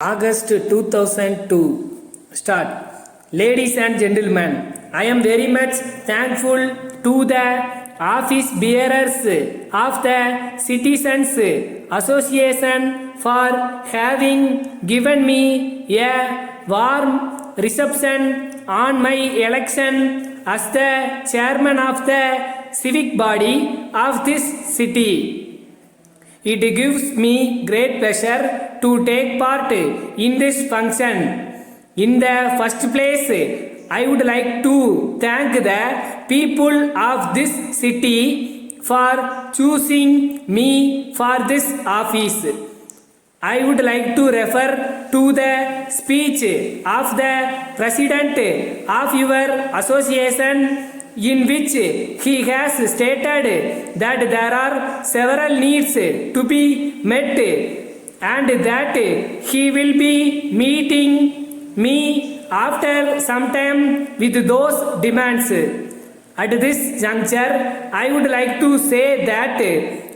August 2002. Start. Ladies and gentlemen, I am very much thankful to the office bearers of the Citizens Association for having given me a warm reception on my election as the chairman of the civic body of this city. It gives me great pleasure to take part in this function. In the first place, I would like to thank the people of this city for choosing me for this office. I would like to refer to the speech of the president of your association, in which he has stated that there are several needs to be met and that he will be meeting me after some time with those demands. At this juncture, I would like to say that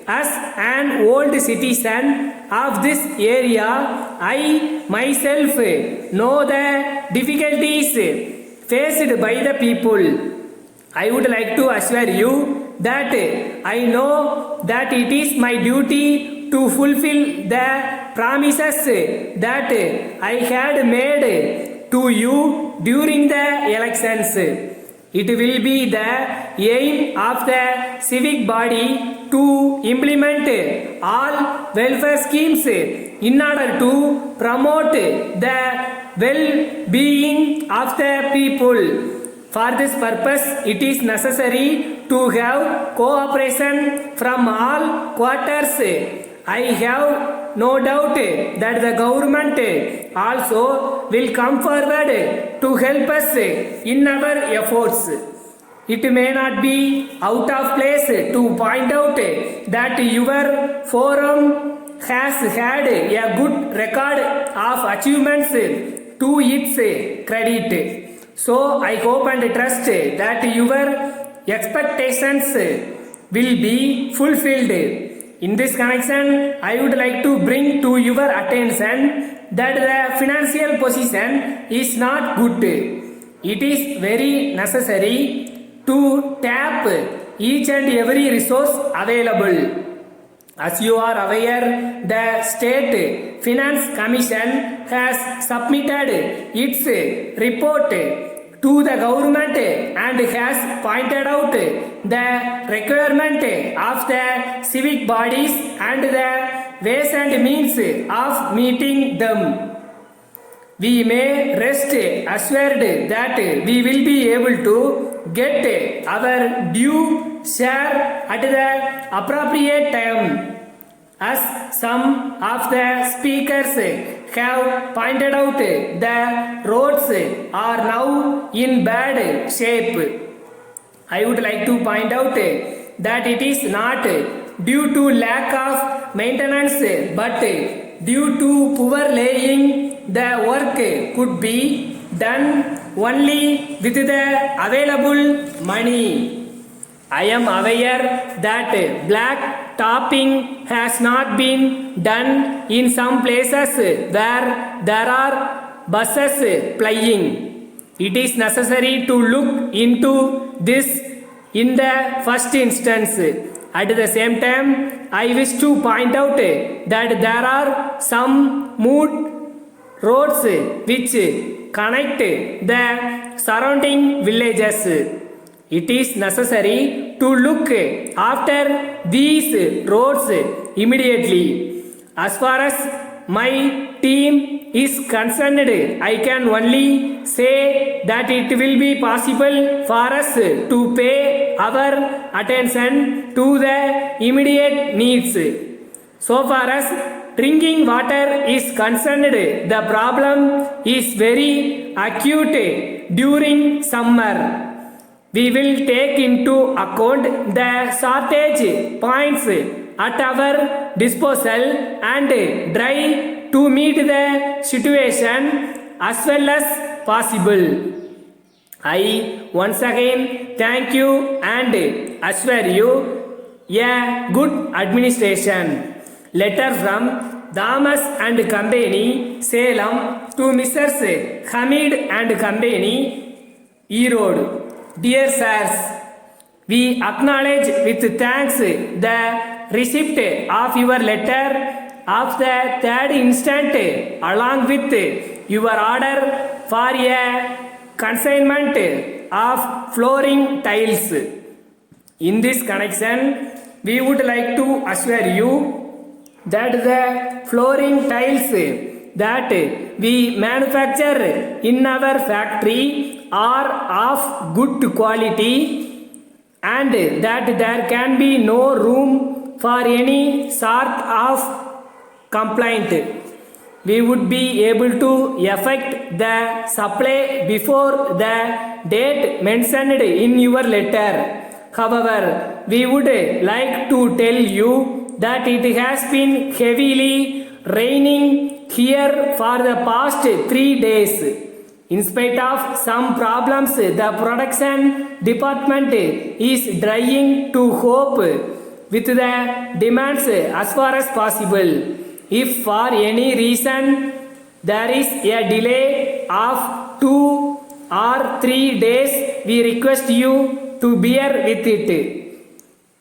as an old citizen of this area, I myself know the difficulties faced by the people. I would like to assure you that I know that it is my duty to fulfill the promises that I had made to you during the elections. It will be the aim of the civic body to implement all welfare schemes in order to promote the well-being of the people. For this purpose, it is necessary to have cooperation from all quarters. I have no doubt that the government also will come forward to help us in our efforts. It may not be out of place to point out that your forum has had a good record of achievements to its credit. So I hope and trust that your expectations will be fulfilled. In this connection, I would like to bring to your attention that the financial position is not good. It is very necessary to tap each and every resource available. As you are aware, the State Finance Commission has submitted its report to the government and has pointed out the requirement of the civic bodies and the ways and means of meeting them. We may rest assured that we will be able to get our due share at the appropriate time. As some of the speakers have pointed out, the roads are now in bad shape. I would like to point out that it is not due to lack of maintenance but due to poor laying. The work could be done only with the available money. I am aware that black topping has not been done in some places where there are buses plying. It is necessary to look into this in the first instance. At the same time, I wish to point out that there are some mud roads which connect the surrounding villages. It is necessary to look after these roads immediately. As far as my team is concerned, I can only say that it will be possible for us to pay our attention to the immediate needs. So far as drinking water is concerned, the problem is very acute during summer. We will take into account the shortage points at our disposal and try to meet the situation as well as possible. I once again thank you and assure you a good administration. Letter from Damas and Company, Salem, to Mrs. Hamid and Company, Erode. Dear sirs, we acknowledge with thanks the receipt of your letter of the 3rd instant along with your order for a consignment of flooring tiles. In this connection, we would like to assure you that the flooring tiles that we manufacture in our factory are of good quality and that there can be no room for any sort of complaint. We would be able to effect the supply before the date mentioned in your letter. However, we would like to tell you that it has been heavily raining here for the past 3 days. In spite of some problems, the production department is trying to cope with the demands as far as possible. If for any reason there is a delay of 2 or 3 days, we request you to bear with it.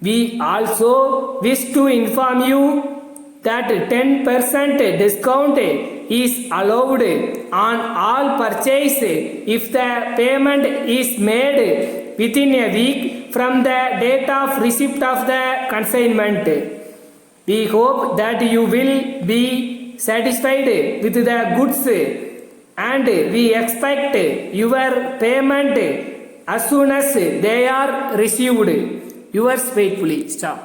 We also wish to inform you that 10% discount is allowed on all purchase if the payment is made within a week from the date of receipt of the consignment. We hope that you will be satisfied with the goods and we expect your payment as soon as they are received. Yours faithfully, Staff.